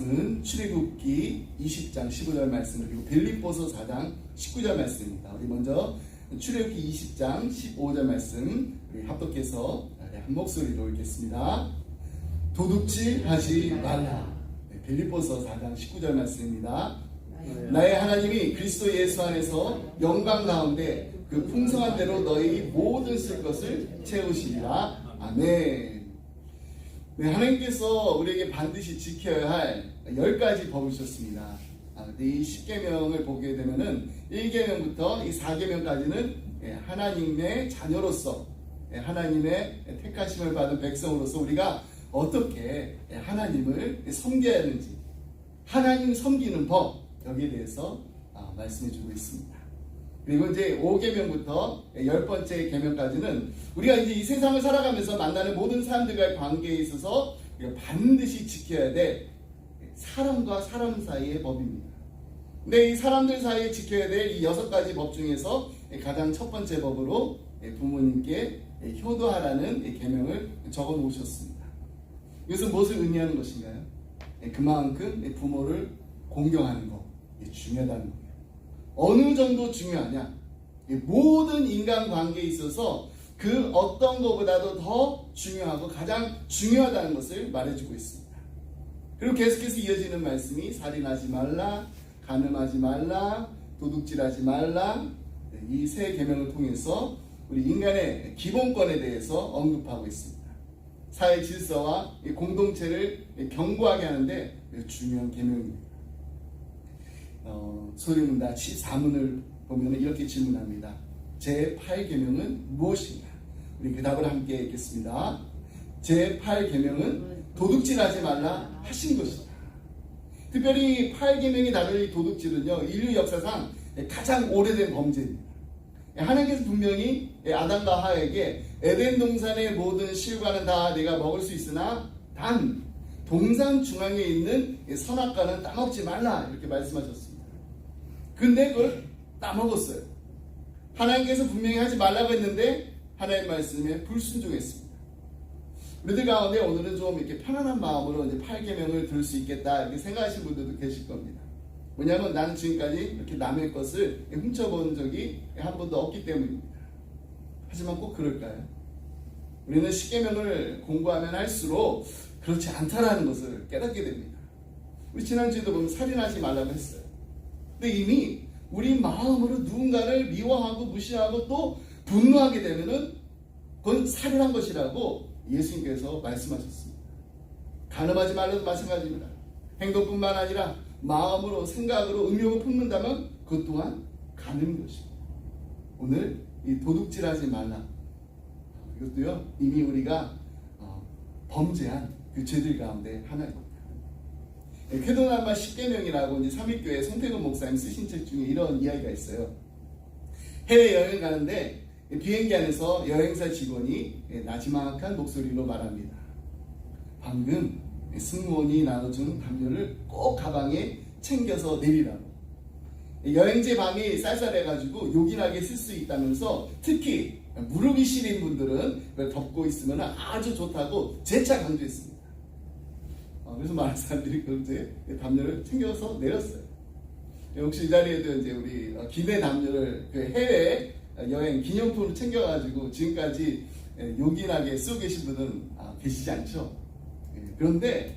말씀은 출애굽기 20장 15절 말씀 그리고 빌립보서 4장 19절 말씀입니다. 우리 먼저 출애굽기 20장 15절 말씀 우리 합독해서 한 목소리로 읽겠습니다. 도둑질하지 말라. 빌립보서 4장 19절 말씀입니다. 나의 하나님이 그리스도 예수 안에서 영광 가운데 그 풍성한 대로 너희 모든 쓸 것을 채우시리라. 아멘. 네, 하나님께서 우리에게 반드시 지켜야 할 10가지 법을 주셨습니다. 이 10계명을 보게 되면은 1계명부터 이 4계명까지는 하나님의 자녀로서 하나님의 택하심을 받은 백성으로서 우리가 어떻게 하나님을 섬겨야 하는지, 하나님 섬기는 법, 여기에 대해서 말씀해 주고 있습니다. 그리고 이제 5계명부터 10번째 계명까지는 우리가 이제 이 세상을 살아가면서 만나는 모든 사람들과의 관계에 있어서 우리가 반드시 지켜야 될 사람과 사람 사이의 법입니다. 근데 이 사람들 사이에 지켜야 될 이 6가지 법 중에서 가장 첫 번째 법으로 부모님께 효도하라는 계명을 적어 놓으셨습니다. 이것은 무엇을 의미하는 것인가요? 그만큼 부모를 공경하는 것, 중요하다는 거예요. 어느 정도 중요하냐? 모든 인간관계에 있어서 그 어떤 것보다도 더 중요하고 가장 중요하다는 것을 말해주고 있습니다. 그리고 계속해서 이어지는 말씀이 살인하지 말라, 간음하지 말라, 도둑질하지 말라, 이 세 계명을 통해서 우리 인간의 기본권에 대해서 언급하고 있습니다. 사회 질서와 공동체를 견고하게 하는데 중요한 계명입니다. 소리문답 14문을 보면 이렇게 질문합니다. 제8계명은 무엇인가? 우리 그 답을 함께 읽겠습니다. 제8계명은 도둑질하지 말라 하신 것이다. 특별히 8계명이 다룬 이 도둑질은요, 인류 역사상 가장 오래된 범죄입니다. 하나님께서 분명히 아담과 하와에게 에덴 동산의 모든 실과는 다 네가 먹을 수 있으나 단 동산 중앙에 있는 선악과는 따먹지 말라 이렇게 말씀하셨습니다. 근데 그걸 따먹었어요. 하나님께서 분명히 하지 말라고 했는데 하나님 말씀에 불순종했습니다. 우리들 가운데 오늘은 좀 이렇게 편안한 마음으로 이제 8계명을 들을 수 있겠다 이렇게 생각하시는 분들도 계실 겁니다. 왜냐하면 나는 지금까지 이렇게 남의 것을 훔쳐본 적이 한 번도 없기 때문입니다. 하지만 꼭 그럴까요? 우리는 10계명을 공부하면 할수록 그렇지 않다라는 것을 깨닫게 됩니다. 우리 지난주에도 보면 살인하지 말라고 했어요. 근데 이미 우리 마음으로 누군가를 미워하고 무시하고 또 분노하게 되면은 그건 살인한 것이라고 예수님께서 말씀하셨습니다. 간음하지 말라도 마찬가지입니다. 행동뿐만 아니라 마음으로 생각으로 음욕을 품는다면 그것 또한 간음인 것입니다. 오늘 이 도둑질하지 말라, 이것도요 이미 우리가 범죄한 그 죄들 가운데 하나입니다. 쾌도나마 10계명이라고 이제 삼위교회 송태근 목사님 쓰신 책 중에 이런 이야기가 있어요. 해외여행 가는데 비행기 안에서 여행사 직원이 나지막한 목소리로 말합니다. 방금 승무원이 나눠준 담요를 꼭 가방에 챙겨서 내리라고. 여행지 방이 쌀쌀해가지고 요긴하게 쓸 수 있다면서 특히 무릎이 시린 분들은 그걸 덮고 있으면 아주 좋다고 재차 강조했습니다. 그래서 많은 사람들이 그렇게 담요를 챙겨서 내렸어요. 혹시 이 자리에도 이제 우리 기내 담요를 그 해외 여행 기념품으로 챙겨가지고 지금까지 요긴하게 쓰고 계신 분은 계시지 않죠? 그런데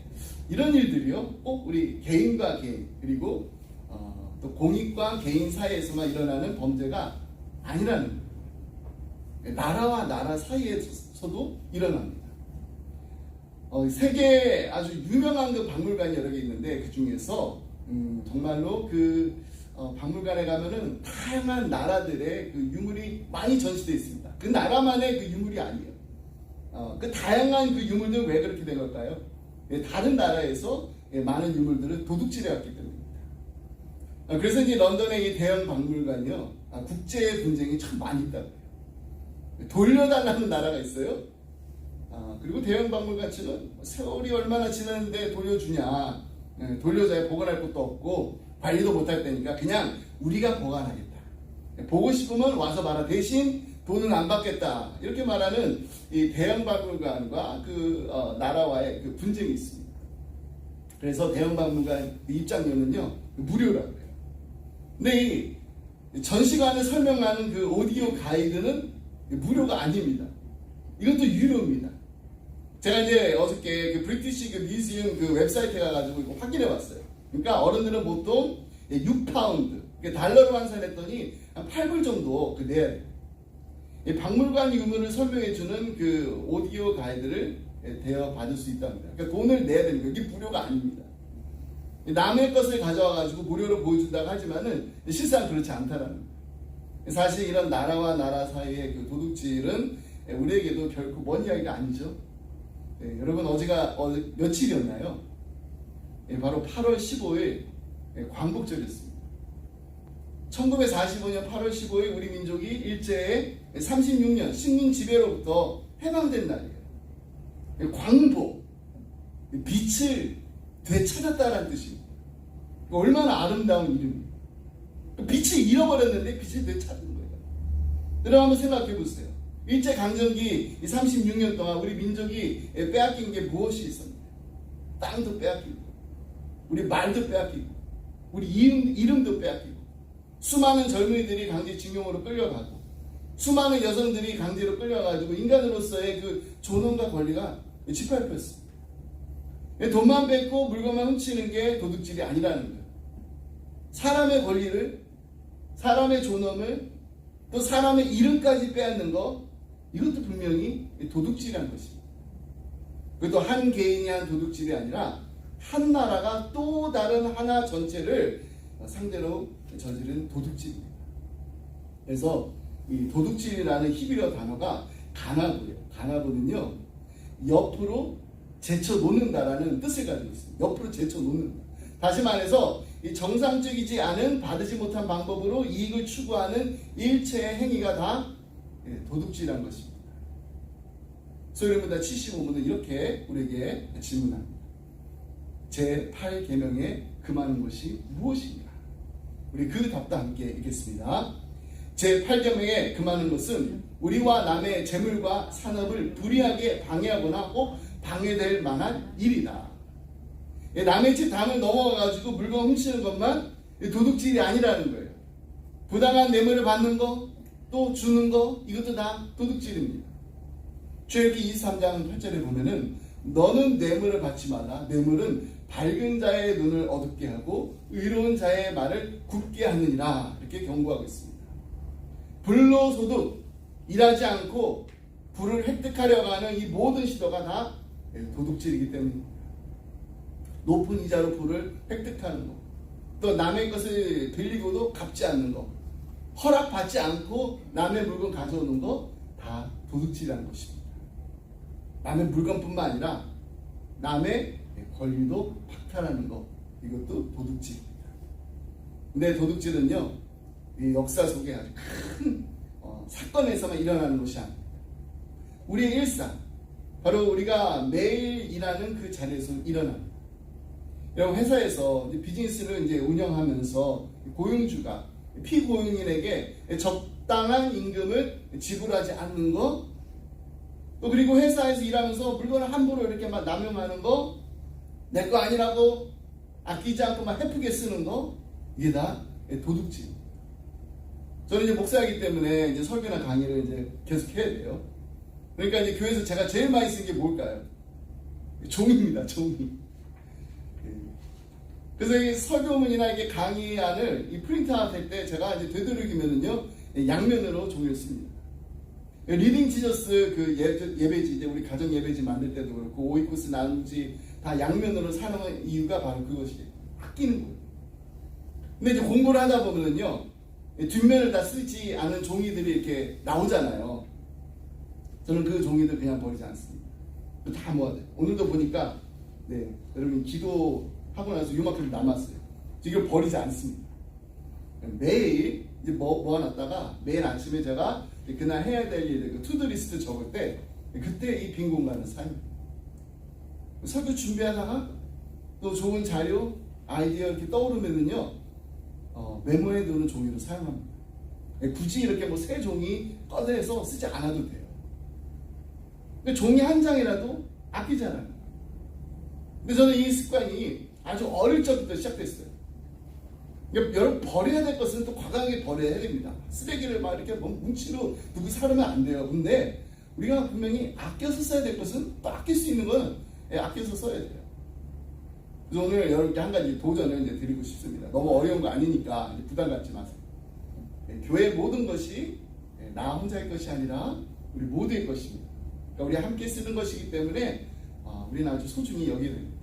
이런 일들이요 꼭 우리 개인과 개인 그리고 또 공익과 개인 사이에서만 일어나는 범죄가 아니라는 거예요. 나라와 나라 사이에서도 일어납니다. 세계에 아주 유명한 그 박물관이 여러 개 있는데 그 중에서 정말로 그 박물관에 가면은 다양한 나라들의 그 유물이 많이 전시되어 있습니다. 그 나라만의 그 유물이 아니에요. 그 다양한 그 유물들은 왜 그렇게 된 걸까요? 다른 나라에서 많은 유물들을 도둑질해왔기 때문입니다. 그래서 이제 런던의 이 대형 박물관이요, 국제 분쟁이 참 많이 있다고 해요. 돌려달라는 나라가 있어요. 그리고 대형 박물관 측은 세월이 얼마나 지났는데 돌려주냐, 돌려줘야 보관할 것도 없고 관리도 못할 때니까 그냥 우리가 보관하겠다. 보고 싶으면 와서 봐라. 대신 돈은 안 받겠다. 이렇게 말하는 이 대형 박물관과 그 나라와의 그 분쟁이 있습니다. 그래서 대형박물관 입장료는요 무료라고 해요. 근데 이 전시관을 설명하는 그 오디오 가이드는 무료가 아닙니다. 이것도 유료입니다. 제가 이제 어저께 그 브리티시 그 뮤지엄 그 웹사이트에 가가지고 이거 확인해 봤어요. 그러니까 어른들은 보통 6파운드, 달러로 환산했더니 한 8불 정도 그 내야 돼요. 이 박물관 유물을 설명해주는 그 오디오 가이드를 대여 받을 수 있답니다. 그러니까 돈을 내야 되는 거예요. 이게 무료가 아닙니다. 남의 것을 가져와가지고 무료로 보여준다고 하지만은 실상 그렇지 않다라는 거예요. 사실 이런 나라와 나라 사이의 그 도둑질은 우리에게도 결코 먼 이야기가 아니죠. 여러분 어제가 며칠이었나요? 바로 8월 15일 광복절이었습니다. 1945년 8월 15일 우리 민족이 일제의 36년 식민 지배로부터 해방된 날이에요. 광복, 빛을 되찾았다라는 뜻입니다. 얼마나 아름다운 이름이에요. 빛을 잃어버렸는데 빛을 되찾은 거예요. 여러분 한번 생각해 보세요. 일제강점기 36년 동안 우리 민족이 빼앗긴 게 무엇이 있었나요? 땅도 빼앗기고 우리 말도 빼앗기고 우리 이름도 빼앗기고 수많은 젊은이들이 강제징용으로 끌려가고 수많은 여성들이 강제로 끌려가지고 인간으로서의 그 존엄과 권리가 짓밟혔습니다. 돈만 뺏고 물건만 훔치는 게 도둑질이 아니라는 거예요. 사람의 권리를, 사람의 존엄을, 또 사람의 이름까지 빼앗는 거, 이것도 분명히 도둑질이라는 것입니다. 그것도 한 개인이 한 도둑질이 아니라 한 나라가 또 다른 하나 전체를 상대로 저지른 도둑질입니다. 그래서 이 도둑질이라는 히브리어 단어가 가나브예요. 가나브는요, 옆으로 제쳐놓는다라는 뜻을 가지고 있습니다. 옆으로 제쳐놓는다. 다시 말해서 이 정상적이지 않은 바르지 못한 방법으로 이익을 추구하는 일체의 행위가 다 도둑질이라는 것입니다. 소리문답 75문은 이렇게 우리에게 질문합니다. 제8계명에 금하는 것이 무엇인가? 우리 그 답도 함께 읽겠습니다. 제8계명에 금하는 것은 우리와 남의 재물과 산업을 불이하게 방해하거나 혹 방해될 만한 일이다. 남의 집 담을 넘어가가지고 물건 훔치는 것만 도둑질이 아니라는 거예요. 부당한 뇌물을 받는 거, 또 주는 거, 이것도 다 도둑질입니다. 출애굽기 23장 8절에 보면은 너는 뇌물을 받지 마라. 뇌물은 밝은 자의 눈을 어둡게 하고 의로운 자의 말을 굳게 하느니라. 이렇게 경고하고 있습니다. 불로소득, 일하지 않고 부를 획득하려고 하는 이 모든 시도가 다 도둑질이기 때문입니다. 높은 이자로 부를 획득하는 것, 또 남의 것을 빌리고도 갚지 않는 것, 허락받지 않고 남의 물건 가져오는 것, 다 도둑질이라는 것입니다. 남의 물건뿐만 아니라 남의 권리도 박탈하는 것, 이것도 도둑질입니다. 근데 도둑질은요, 이 역사 속에 아주 큰 사건에서만 일어나는 것이 아닙니다. 우리의 일상, 바로 우리가 매일 일하는 그 자리에서 일어납니다. 여러분 회사에서 비즈니스를 이제 운영하면서 고용주가 피고용인에게 적당한 임금을 지불하지 않는 거, 또 그리고 회사에서 일하면서 물건을 함부로 이렇게 막 남용하는 거, 내 거 아니라고 아끼지 않고 막 헤프게 쓰는 거, 이게 다 도둑질입니다. 저는 이제 목사이기 때문에 이제 설교나 강의를 이제 계속 해야 돼요. 그러니까 이제 교회에서 제가 제일 많이 쓴 게 뭘까요? 종이입니다, 종이. 그래서 이 설교문이나 이게 강의안을 이 프린트아웃 할 때 제가 이제 되도록이면은요, 양면으로 종이를 씁니다. 리딩 지저스 그 예배지, 이제 우리 가정 예배지 만들 때도 그렇고, 오이코스 나누지 다 양면으로 사는 이유가 바로 그것이에요. 아끼는 거예요. 근데 이제 공부를 하다 보면은요, 뒷면을 다 쓰지 않은 종이들이 이렇게 나오잖아요. 저는 그 종이들 그냥 버리지 않습니다. 다 모아둬요. 오늘도 보니까, 네, 여러분 기도하고 나서 요만큼 남았어요. 이걸 버리지 않습니다. 매일 이제 모아놨다가 매일 아침에 제가 그날 해야 될 일, 투두 리스트 적을 때 그때 이 빈 공간을 사용해요. 설교 준비하다가 또 좋은 자료, 아이디어 이렇게 떠오르면은요, 메모해 두는 종이로 사용합니다. 굳이 이렇게 뭐 새 종이 꺼내서 쓰지 않아도 돼요. 종이 한 장이라도 아끼잖아요. 근데 저는 이 습관이 아주 어릴 적부터 시작됐어요. 그러니까 여러분 버려야 될 것은 또 과감하게 버려야 됩니다. 쓰레기를 막 이렇게 뭉치로 두고 살으면 안 돼요. 근데 우리가 분명히 아껴서 써야 될 것은 또 아낄 수 있는 건 아껴서 써야 돼요. 그래서 오늘 여러분께 한 가지 도전을 이제 드리고 싶습니다. 너무 어려운 거 아니니까 부담 갖지 마세요. 교회의 모든 것이 나 혼자의 것이 아니라 우리 모두의 것입니다. 그러니까 우리 함께 쓰는 것이기 때문에 우리는 아주 소중히 여겨야 됩니다.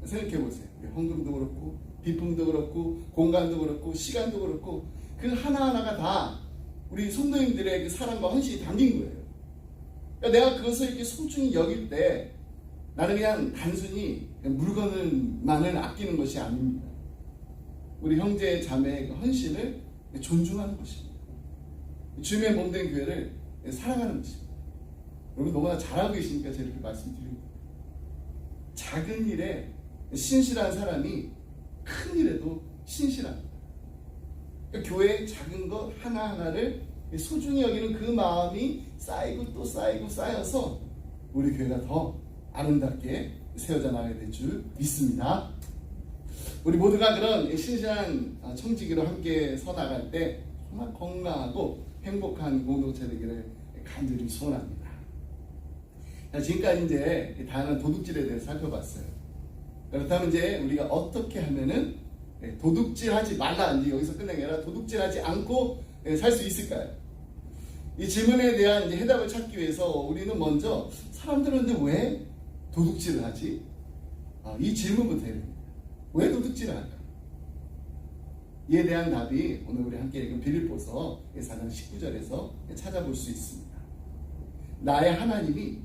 생각해 보세요. 헌금도 그렇고 비품도 그렇고 공간도 그렇고 시간도 그렇고 그 하나하나가 다 우리 성도님들의 그 사랑과 헌신이 담긴 거예요. 그러니까 내가 그것을 이렇게 소중히 여길 때 나는 그냥 단순히 물건을만을 아끼는 것이 아닙니다. 우리 형제 자매의 그 헌신을 존중하는 것입니다. 주님의 몸된 교회를 사랑하는 것입니다. 여러분 너무나 잘하고 계시니까 제가 이렇게 말씀드립니다. 작은 일에 신실한 사람이 큰 일에도 신실합니다. 그러니까 교회의 작은 것 하나하나를 소중히 여기는 그 마음이 쌓이고 또 쌓이고 쌓여서 우리 교회가 더 아름답게 세워져 나가게 될 줄 믿습니다. 우리 모두가 그런 신실한 청지기로 함께 서나갈 때 정말 건강하고 행복한 공동체 되기를 간절히 소원합니다. 지금까지 이제 다양한 도둑질에 대해서 살펴봤어요. 그렇다면 이제 우리가 어떻게 하면은 도둑질하지 말라, 이제 여기서 끝낸 게 아니라 도둑질하지 않고 살 수 있을까요? 이 질문에 대한 이제 해답을 찾기 위해서 우리는 먼저 사람들은 근데 왜 도둑질을 하지? 이 질문부터 해야 됩니다. 왜 도둑질을 할까? 이에 대한 답이 오늘 우리 함께 읽은 빌립보서 4장 19절에서 찾아볼 수 있습니다. 나의 하나님이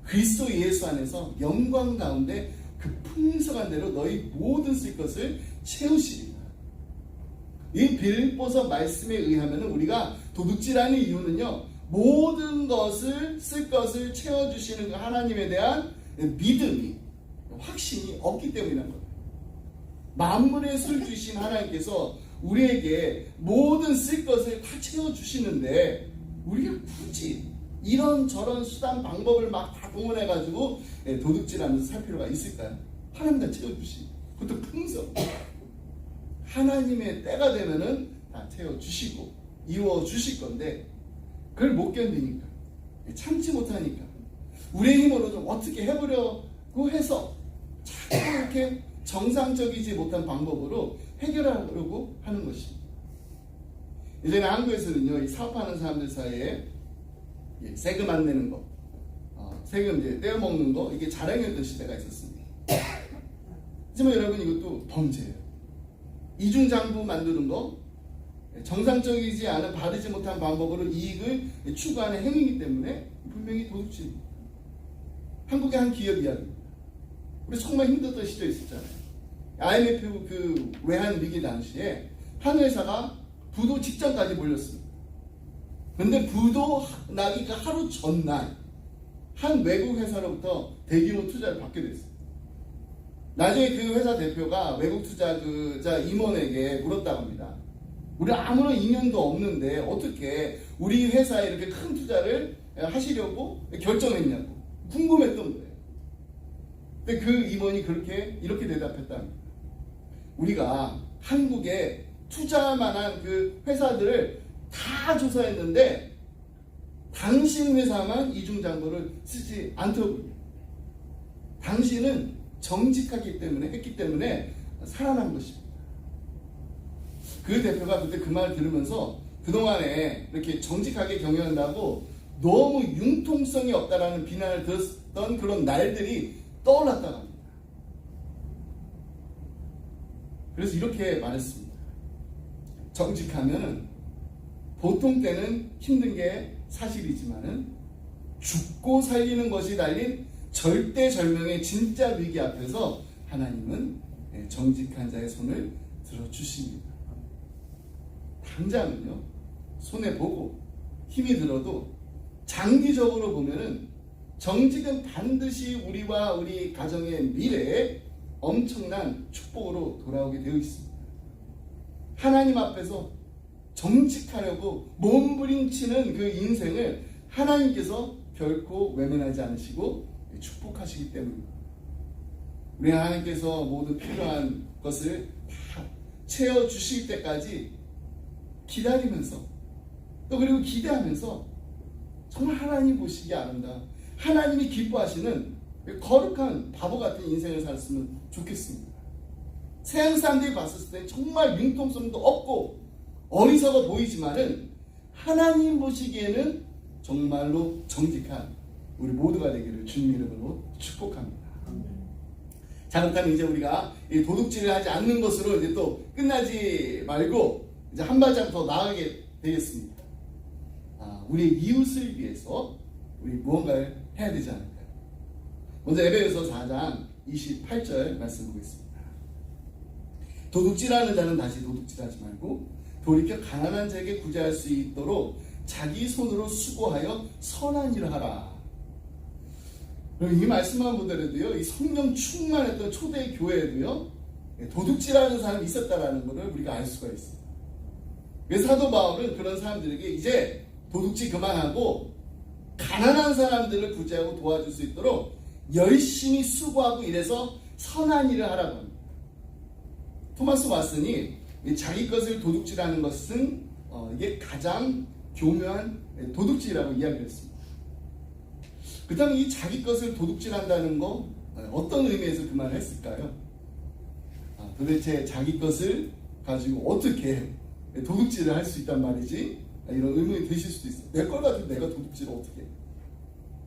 그리스도 예수 안에서 영광 가운데 그 풍성한 대로 너희 모든 쓸 것을 채우시리라. 이 빌립보서 말씀에 의하면 우리가 도둑질하는 이유는요, 모든 것을 쓸 것을 채워주시는 그 하나님에 대한 믿음이, 확신이 없기 때문이라는 겁니다. 만물의 술 주신 하나님께서 우리에게 모든 쓸 것을 다 채워주시는데 우리가 굳이 이런저런 수단 방법을 막 다 동원해가지고 도둑질하면서 살 필요가 있을까요? 하나님 다 채워주시. 그것도 풍성. 하나님의 때가 되면은 다 채워주시고 이루어주실 건데 그걸 못 견디니까, 참지 못하니까 우리의 힘으로 좀 어떻게 해보려고 해서 자꾸 이렇게 정상적이지 못한 방법으로 해결하려고 하는 것입니다. 예전에 한국에서는요, 이 사업하는 사람들 사이에 세금 안 내는 거, 세금 이제 떼어먹는 거, 이게 자랑이었던 시대가 있었습니다. 하지만 여러분, 이것도 범죄예요. 이중장부 만드는 거, 정상적이지 않은 바르지 못한 방법으로 이익을 추구하는 행위이기 때문에 분명히 도둑질입니다. 한국의 한 기업 이야기입니다. 우리 정말 힘들었던 시절이 있었잖아요. IMF 그 외환 위기 당시에 한 회사가 부도 직전까지 몰렸습니다. 근데 부도 나기 그 하루 전날 한 외국 회사로부터 대규모 투자를 받게 됐어요. 나중에 그 회사 대표가 외국 투자자 임원에게 물었다고 합니다. 우리 아무런 인연도 없는데 어떻게 우리 회사에 이렇게 큰 투자를 하시려고 결정했냐고 궁금했던 거예요. 근데 그 임원이 이렇게 대답했답니다. 우리가 한국에 투자할 만한 그 회사들을 다 조사했는데 당신 회사만 이중장부를 쓰지 않더군요. 당신은 정직하기 때문에 했기 때문에 살아난 것입니다. 그 대표가 그때 그 말을 들으면서 그동안에 이렇게 정직하게 경영한다고 너무 융통성이 없다라는 비난을 들었던 그런 날들이 떠올랐다고 합니다. 그래서 이렇게 말했습니다. 정직하면 보통 때는 힘든 게 사실이지만은 죽고 살리는 것이 달린 절대절명의 진짜 위기 앞에서 하나님은 정직한 자의 손을 들어주십니다. 당장은요, 손해보고 힘이 들어도 장기적으로 보면은 정직은 반드시 우리와 우리 가정의 미래에 엄청난 축복으로 돌아오게 되어 있습니다. 하나님 앞에서 정직하려고 몸부림치는 그 인생을 하나님께서 결코 외면하지 않으시고 축복하시기 때문입니다. 우리 하나님께서 모든 필요한 것을 다 채워주실 때까지 기다리면서 또 그리고 기대하면서 정말 하나님 보시기에 아름다운 하나님이 기뻐하시는 거룩한 바보 같은 인생을 살았으면 좋겠습니다. 세상 사람들이 봤을 때 정말 융통성도 없고 어리석어 보이지만은 하나님 보시기에는 정말로 정직한 우리 모두가 되기를 주님 이름으로 축복합니다. 자, 그렇다면 이제 우리가 이 도둑질을 하지 않는 것으로 이제 또 끝나지 말고 이제 한 발짝 더 나아가게 되겠습니다. 우리 이웃을 위해서 우리 무언가를 해야 되지 않을까요? 먼저 에베소서 4장 28절 말씀 보겠습니다. 도둑질하는 자는 다시 도둑질하지 말고 돌이켜 가난한 자에게 구제할 수 있도록 자기 손으로 수고하여 선한 일을 하라. 이 말씀만 보더라도요, 이 성령 충만했던 초대 교회에도요, 도둑질하는 사람이 있었다라는 것을 우리가 알 수가 있어요. 그래서 사도 바울은 그런 사람들에게 이제 도둑질 그만하고 가난한 사람들을 구제하고 도와줄 수 있도록 열심히 수고하고 일해서 선한 일을 하라고 합니다. 토마스 왓슨이 자기 것을 도둑질하는 것은 이게 가장 교묘한 도둑질이라고 이야기를 했습니다. 그렇다면 이 자기 것을 도둑질한다는 거 어떤 의미에서 그 말을 했을까요? 도대체 자기 것을 가지고 어떻게 도둑질을 할 수 있단 말이지? 이런 의문이 드실 수도 있어요. 내 걸 가지고 내가 도둑질을 어떻게 해?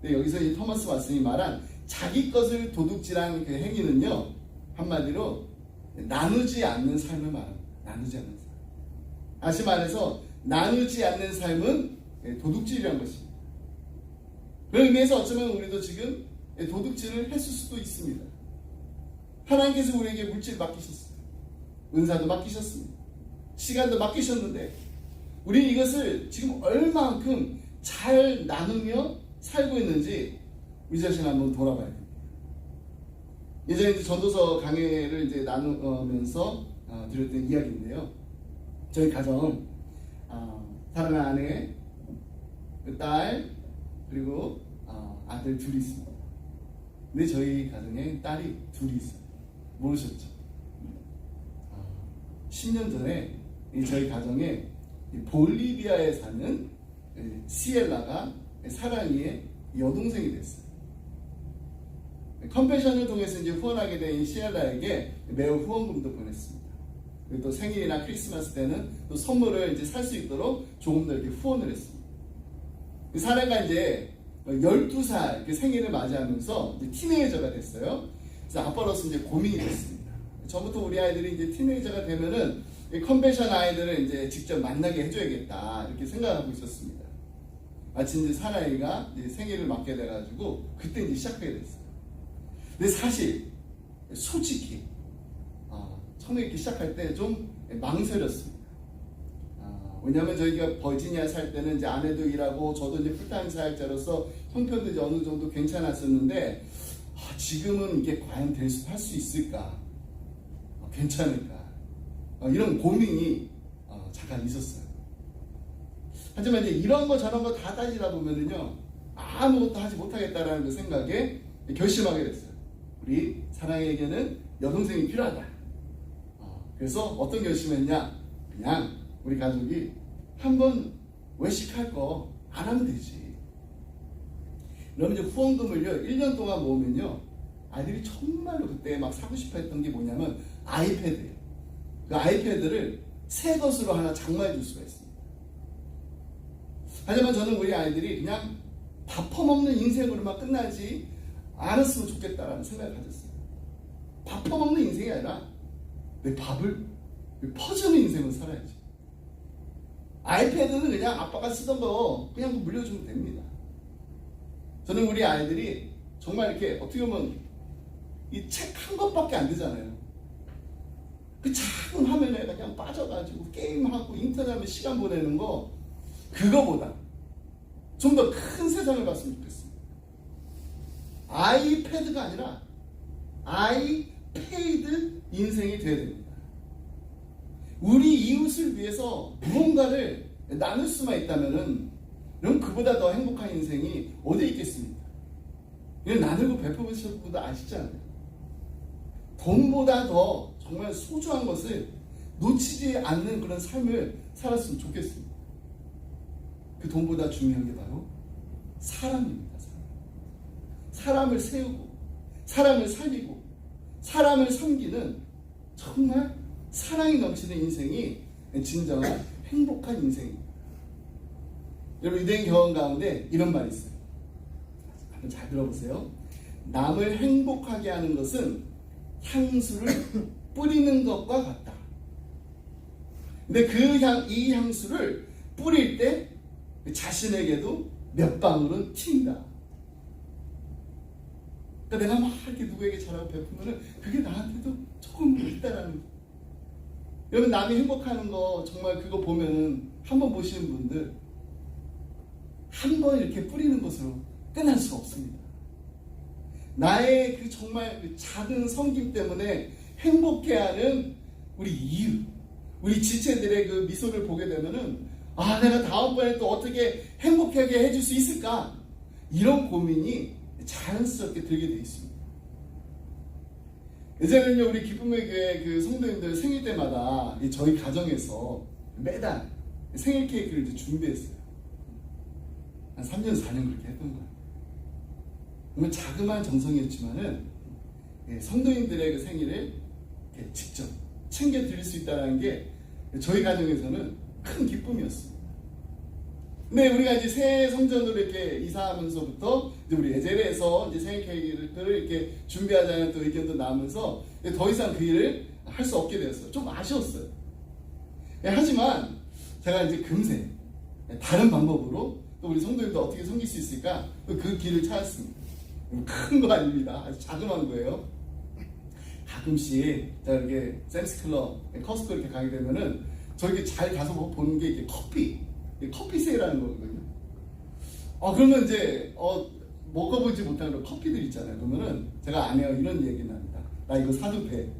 근데 여기서 이 토마스 왓슨이 말한 자기 것을 도둑질한 그 행위는요, 한마디로 나누지 않는 삶을 말합니다. 나누지 않는 삶. 다시 말해서 나누지 않는 삶은 도둑질이라는 것입니다. 그런 의미에서 어쩌면 우리도 지금 도둑질을 했을 수도 있습니다. 하나님께서 우리에게 물질 맡기셨어요. 은사도 맡기셨습니다. 시간도 맡기셨는데 우리는 이것을 지금 얼마만큼 잘 나누며 살고 있는지 우리 자신 한번 돌아봐야 됩니다. 예전에 이제 전도서 강해를 이제 나누면서 드렸던 이야기인데요. 저희 가정 사랑하는 아내, 딸, 그리고 아들 둘이 있습니다. 근데 저희 가정에 딸이 둘이 있어요. 모르셨죠? 10년 전에 저희 가정에 볼리비아에 사는 시엘라가 사랑이의 여동생이 됐어요. 컴패션을 통해서 이제 후원하게 된 시엘라에게 매우 후원금도 보냈습니다. 그리고 또 생일이나 크리스마스 때는 또 선물을 이제 살 수 있도록 조금 더 이렇게 후원을 했습니다. 사례가 이제 12살 그 생일을 맞이하면서 이제 티네이저가 됐어요. 그래서 아빠로서 이제 고민이 됐습니다. 전부터 우리 아이들이 이제 티네이저가 되면은 컨벤션 아이들을 이제 직접 만나게 해줘야겠다 이렇게 생각하고 있었습니다. 마침 이제 사나이가 이제 생일을 맞게 돼가지고 그때 이제 시작하게 됐어요. 근데 사실 솔직히 처음에 이렇게 시작할 때 좀 망설였습니다. 왜냐하면 저희가 버지니아 살 때는 이제 아내도 일하고 저도 이제 풀타임 사역자로서 형편도 이제 어느 정도 괜찮았었는데 지금은 이게 과연 할 수 있을까? 괜찮을까? 이런 고민이 잠깐 있었어요. 하지만 이제 이런 거 저런 거 다 따지다 보면은요, 아무것도 하지 못하겠다라는 그 생각에 결심하게 됐어요. 우리 사랑에게는 여동생이 필요하다. 그래서 어떤 결심했냐? 그냥 우리 가족이 한번 외식할 거 안 하면 되지. 그러면 이제 후원금을요 1년 동안 모으면요, 아이들이 정말로 그때 막 사고 싶어 했던 게 뭐냐면 아이패드예요. 그 아이패드를 새 것으로 하나 장만해 줄 수가 있습니다. 하지만 저는 우리 아이들이 그냥 밥 퍼먹는 인생으로만 끝나지 않았으면 좋겠다라는 생각을 가졌어요. 밥 퍼먹는 인생이 아니라 내 밥을 퍼주는 인생을 살아야지. 아이패드는 그냥 아빠가 쓰던 거 그냥 물려주면 됩니다. 저는 우리 아이들이 정말 이렇게 어떻게 보면 이 책 한 것밖에 안 되잖아요. 그 작은 화면에 그냥 빠져가지고 게임하고 인터넷에 시간 보내는 거, 그거보다 좀 더 큰 세상을 봤으면 좋겠습니다. 아이패드가 아니라 아이페이드 인생이 되어야 됩니다. 우리 이웃을 위해서 무언가를 나눌 수만 있다면은 그럼 그보다 더 행복한 인생이 어디 있겠습니까? 이건 나누고 베푸는 것보다 아시잖아요. 돈보다 더 정말 소중한 것을 놓치지 않는 그런 삶을 살았으면 좋겠습니다. 그 돈보다 중요한 게 바로 사람입니다. 사람을 세우고 사람을 살리고 사람을 섬기는 정말 사랑이 넘치는 인생이 진정한 행복한 인생입니다. 여러분, 유대인 경험 가운데 이런 말이 있어요. 한번 잘 들어보세요. 남을 행복하게 하는 것은 향수를 뿌리는 것과 같다. 근데 이 향수를 뿌릴 때 자신에게도 몇 방울은 튄다. 그러니까 내가 막 이렇게 누구에게 잘하고 베푸면 그게 나한테도 조금 있다라는 거예요. 여러분, 남이 행복하는 거 정말 그거 보면은 한번 보시는 분들 한 번 이렇게 뿌리는 것으로 끝날 수 없습니다. 나의 그 정말 그 작은 섬김 때문에 행복해하는 우리 이웃, 우리 지체들의 그 미소를 보게 되면은 내가 다음번에 또 어떻게 행복하게 해줄 수 있을까? 이런 고민이 자연스럽게 들게 되어 있습니다. 예전에는요, 우리 기쁨의 교회 그 성도님들 생일 때마다 저희 가정에서 매달 생일 케이크를 이제 준비했어요. 한 3년, 4년 그렇게 했던 거예요. 정말 자그마한 정성이었지만은 성도님들의 그 생일을 직접 챙겨 드릴 수 있다는 게 저희 가정에서는 큰 기쁨이었습니다. 근데 우리가 이제 새 성전으로 이렇게 이사하면서부터 이제 우리 예전에서 이제 생일 케이크를 이렇게 준비하자는 또 의견도 나오면서 더 이상 그 일을 할 수 없게 되었어요. 좀 아쉬웠어요. 하지만 제가 이제 금세 다른 방법으로 또 우리 성도님들 어떻게 섬길 수 있을까? 그 길을 찾았습니다. 큰 거 아닙니다. 아주 자그마한 거예요. 가끔씩 제가 이렇게 샘스클럽, 커스코 이렇게 가게 되면은 저렇게 잘 가서 보는 게 이렇게 커피 세일하는 거거든요. 그러면 이제 먹어보지 못한 그런 커피들 있잖아요. 그러면은 제가 아내와 이런 얘기를 합니다. 나 이거 사도 돼.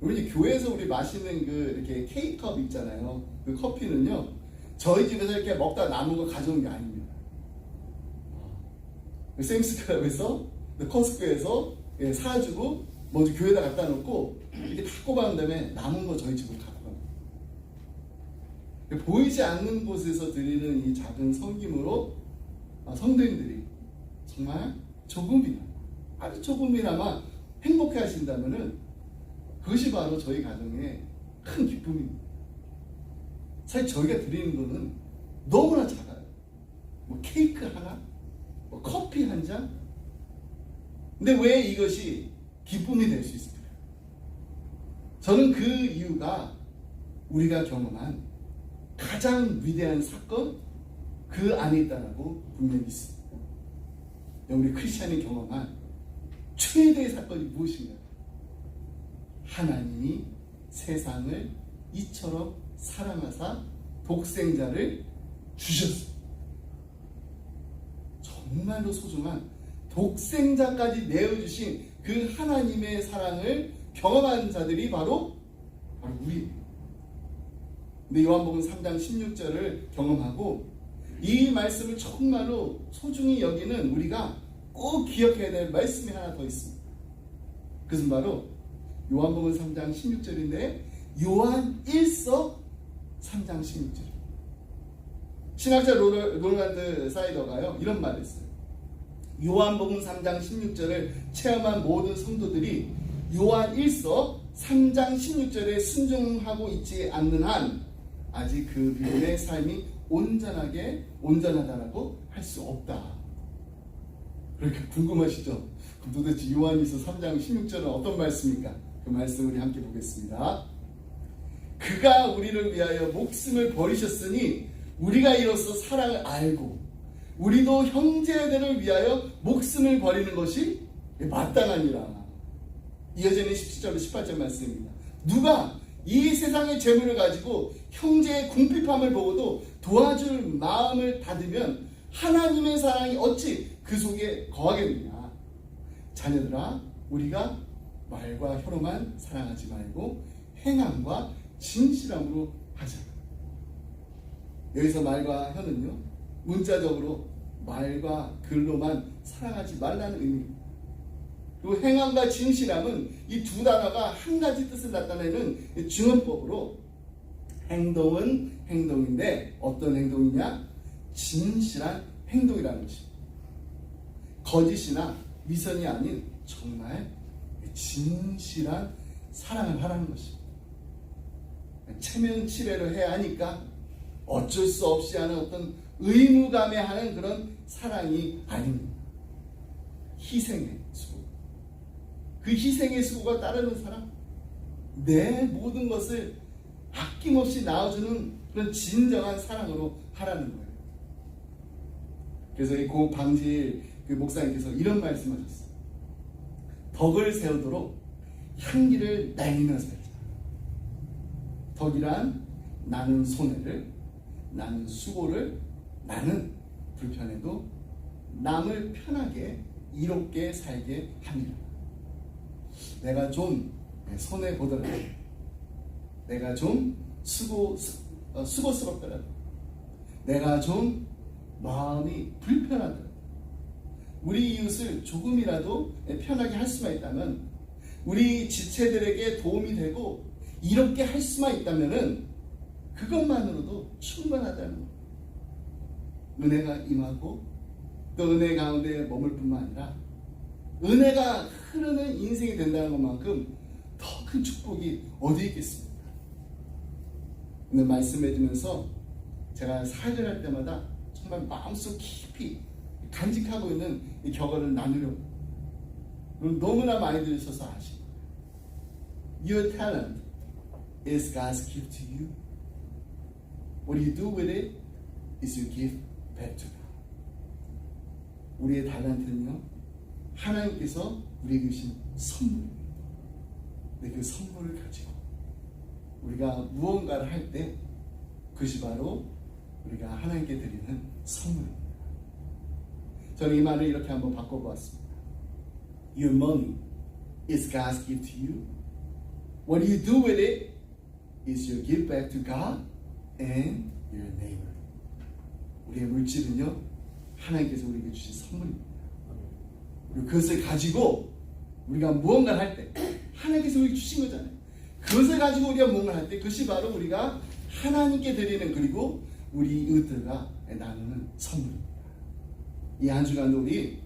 우리 교회에서 우리 마시는 그 이렇게 K컵 있잖아요. 그 커피는요, 저희 집에서 이렇게 먹다 남은 거 가져온 게 아닙니다. 샘스클럽에서, 커스코에서 사주고 먼저 교회에다 갖다 놓고 이렇게 다 꼽아놓은 다음에 남은 거 저희 집으로 갖고 갑니다. 보이지 않는 곳에서 드리는 이 작은 섬김으로 성도님들이 정말 조금이나마, 아주 조금이나마 행복해 하신다면은 그것이 바로 저희 가정의 큰 기쁨입니다. 사실 저희가 드리는 거는 너무나 작아요. 뭐 케이크 하나, 뭐 커피 한 잔. 근데 왜 이것이 기쁨이 될 수 있을까요? 저는 그 이유가 우리가 경험한 가장 위대한 사건 그 안에 있다라고 분명히 믿습니다. 우리 크리스찬이 경험한 최대의 사건이 무엇인가요? 하나님이 세상을 이처럼 사랑하사 독생자를 주셨습니다. 정말로 소중한 독생자까지 내어주신 그 하나님의 사랑을 경험한 자들이 바로 우리입니다. 근데 요한복음 3장 16절을 경험하고 이 말씀을 정말로 소중히 여기는 우리가 꼭 기억해야 될 말씀이 하나 더 있습니다. 그것은 바로 요한복음 3장 16절인데 요한 1서 3장 16절. 신학자 롤란드 사이더가요 이런 말을 했어요. 요한복음 3장 16절을 체험한 모든 성도들이 요한 1서 3장 16절에 순종하고 있지 않는 한 아직 그 믿음의 삶이 온전하다라고 할 수 없다. 그러니까 궁금하시죠? 그럼 도대체 요한일서 3장 16절은 어떤 말씀입니까? 그 말씀 우리 함께 보겠습니다. 그가 우리를 위하여 목숨을 버리셨으니 우리가 이로써 사랑을 알고 우리도 형제들을 위하여 목숨을 버리는 것이 마땅하니라. 이어지는 17절로 18절 말씀입니다. 누가 이 세상의 재물을 가지고 형제의 궁핍함을 보고도 도와줄 마음을 닫으면 하나님의 사랑이 어찌 그 속에 거하겠느냐. 자녀들아, 우리가 말과 혀로만 사랑하지 말고 행함과 진실함으로 하자. 여기서 말과 혀는요, 문자적으로 말과 글로만 사랑하지 말라는 의미입니다. 그리고 행함과 진실함은 이 두 단어가 한 가지 뜻을 나타내는 중언법으로 행동은 행동인데 어떤 행동이냐? 진실한 행동이라는 것입니다. 거짓이나 위선이 아닌 정말 진실한 사랑을 하라는 것입니다. 체면치레를 해야 하니까 어쩔 수 없이 하는 어떤 의무감에 하는 그런 사랑이 아닙니다. 희생의 수고. 그 희생의 수고가 따르는 사람, 내 모든 것을 아낌없이 나눠주는 그런 진정한 사랑으로 하라는 거예요. 그래서 이 고 방질 그 목사님께서 이런 말씀하셨어요. 덕을 세우도록 향기를 날리며 살자. 덕이란 나는 손해를, 나는 수고를, 나는 불편해도 남을 편하게 이롭게 살게 합니다. 내가 좀 손해보더라도, 내가 좀 수고스럽더라도, 내가 좀 마음이 불편하더라도, 우리 이웃을 조금이라도 편하게 할 수만 있다면, 우리 지체들에게 도움이 되고 이렇게 할 수만 있다면은 그것만으로도 충분하다는 거예요. 은혜가 임하고 또 은혜 가운데 머물 뿐만 아니라 은혜가 흐르는 인생이 된다는 것만큼 더 큰 축복이 어디 있겠습니까? 오늘 말씀해주면서 제가 사역을 할 때마다 정말 마음속 깊이 간직하고 있는 이 격언을 나누려고, 너무나 많이 들으셔서 아시고, Your talent is God's gift to you. What you do with it is you give back to God. 우리의 달란트는요, 하나님께서 우리에게 주신 선물입니다. 근데 그 선물을 가지고 우리가 무언가를 할 때 그것이 바로 우리가 하나님께 드리는 선물입니다. 저는 이 말을 이렇게 한번 바꿔보았습니다. Your money is God's gift to you. What you do with it is you give back to God and your neighbor. 우리의 물질은요, 하나님께서 우리에게 주신 선물입니다. 그리고 그것을 가지고 우리가 무언가를 할 때 하나님께서 우리에게 주신 거잖아요. 그것을 가지고 우리가 무언가를 할 때 그것이 바로 우리가 하나님께 드리는, 그리고 우리 이웃들과 나누는 선물입니다. 이 한 주간도 우리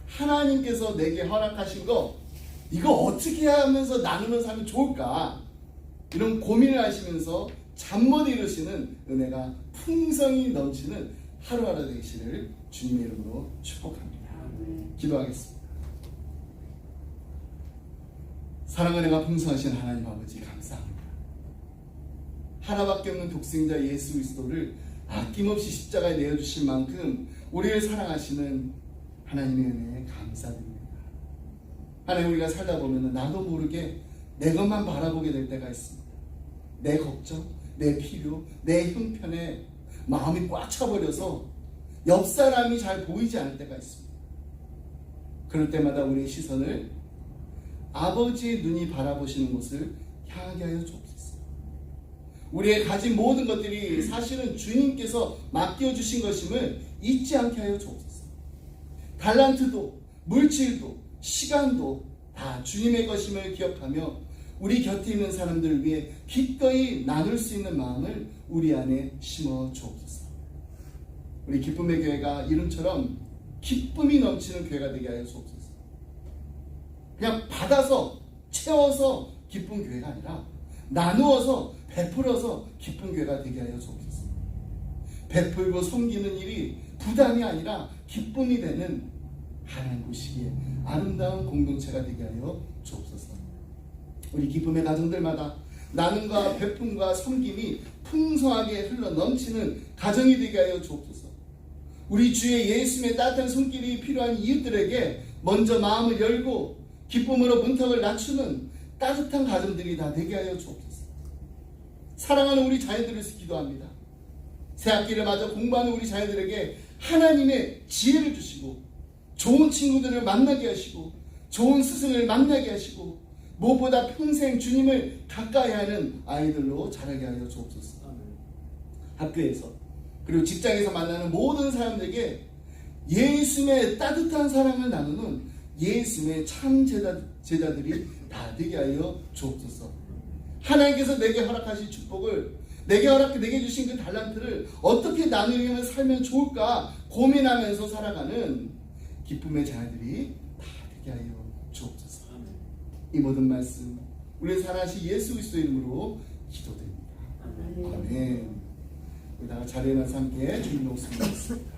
하나님께서 내게 허락하신 거, 이거 어떻게 하면서 나누면서 하면 좋을까, 이런 고민을 하시면서 잠 못 이루시는 은혜가 풍성히 넘치는 하루하루 되시를 주님의 이름으로 축복합니다. 기도하겠습니다. 사랑 은혜가 풍성하신 하나님 아버지, 감사합니다. 하나밖에 없는 독생자 예수 그리스도를 아낌없이 십자가에 내어주신 만큼 우리를 사랑하시는 하나님의 은혜에 감사드립니다. 하나님, 우리가 살다 보면 나도 모르게 내 것만 바라보게 될 때가 있습니다. 내 걱정, 내 필요, 내 형편에 마음이 꽉 차버려서 옆 사람이 잘 보이지 않을 때가 있습니다. 그럴 때마다 우리의 시선을 아버지의 눈이 바라보시는 곳을 향하게 하여 주옵소서. 우리의 가진 모든 것들이 사실은 주님께서 맡겨주신 것임을 잊지 않게 하여 주옵소서. 달란트도, 물질도, 시간도 다 주님의 것임을 기억하며 우리 곁에 있는 사람들을 위해 기꺼이 나눌 수 있는 마음을 우리 안에 심어 주옵소서. 우리 기쁨의 교회가 이름처럼 기쁨이 넘치는 교회가 되게 하여 주옵소서. 그냥 받아서 채워서 기쁜 교회가 아니라 나누어서 베풀어서 기쁜 교회가 되게 하여 주옵소서. 베풀고 섬기는 일이 부담이 아니라 기쁨이 되는 하나님 보시기에 아름다운 공동체가 되게 하여 주옵소서. 우리 기쁨의 가정들마다 나눔과 베품과 섬김이 풍성하게 흘러 넘치는 가정이 되게 하여 주옵소서. 우리 주의 예수님의 따뜻한 손길이 필요한 이웃들에게 먼저 마음을 열고 기쁨으로 문턱을 낮추는 따뜻한 가정들이 다 되게 하여 주옵소서. 사랑하는 우리 자녀들을 기도합니다. 새학기를 맞아 공부하는 우리 자녀들에게 하나님의 지혜를 주시고 좋은 친구들을 만나게 하시고 좋은 스승을 만나게 하시고 무엇보다 평생 주님을 가까이 하는 아이들로 자라게 하여 주옵소서. 학교에서 그리고 직장에서 만나는 모든 사람들에게 예수님의 따뜻한 사랑을 나누는 예수님의 참 제자들이 다 되게 하여 주옵소서. 하나님께서 내게 허락하신 축복을, 내게 주신 그 달란트를 어떻게 나누며 살면 좋을까 고민하면서 살아가는 기쁨의 자녀들이 다 되게 하여 주옵소서. 이 모든 말씀 우리 살아신 예수 그리스도의 이름으로 기도드립니다. 아멘. 우리 다 자리에 나서 함께 주님 목소리 듣겠습니다.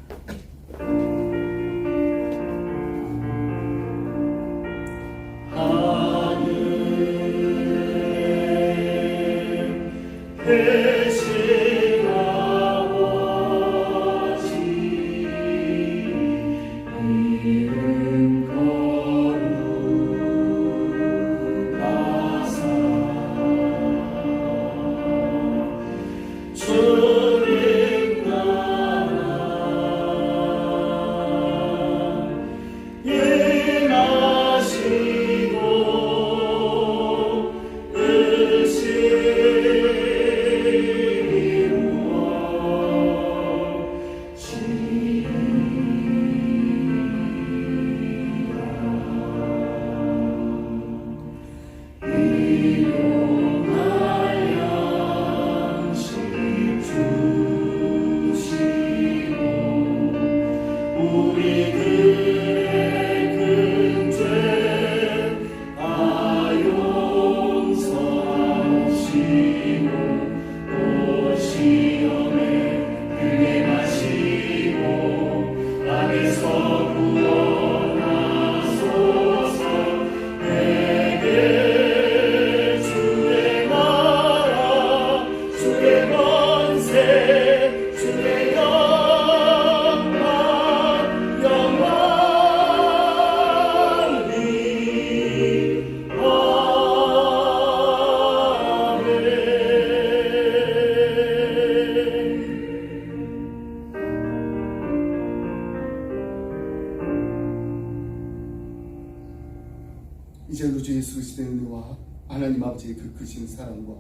이제로 주 예수 그리스도의 은혜와 하나님 아버지의 그 크신 사랑과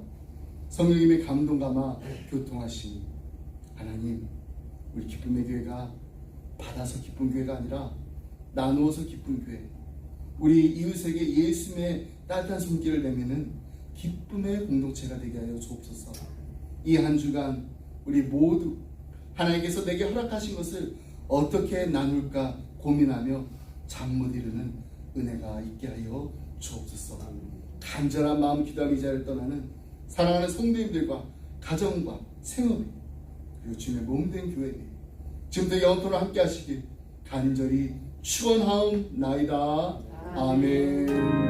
성령님의 감동 감화 교통하신 하나님, 우리 기쁨의 교회가 받아서 기쁜 교회가 아니라 나누어서 기쁜 교회, 우리 이웃에게 예수님의 따뜻한 손길을 내미는 기쁨의 공동체가 되게 하여 주옵소서. 이 한 주간 우리 모두 하나님께서 내게 허락하신 것을 어떻게 나눌까 고민하며 잠 못 이루는 은혜가 있게 하여 주옵소서. 간절한 마음 기도하며 이 자리를 떠나는 사랑하는 성도님들과 가정과 생업에 그리고 주님의 몸된 교회에 지금부터 영원토록 함께 하시길 간절히 축원하옵나이다. 아멘.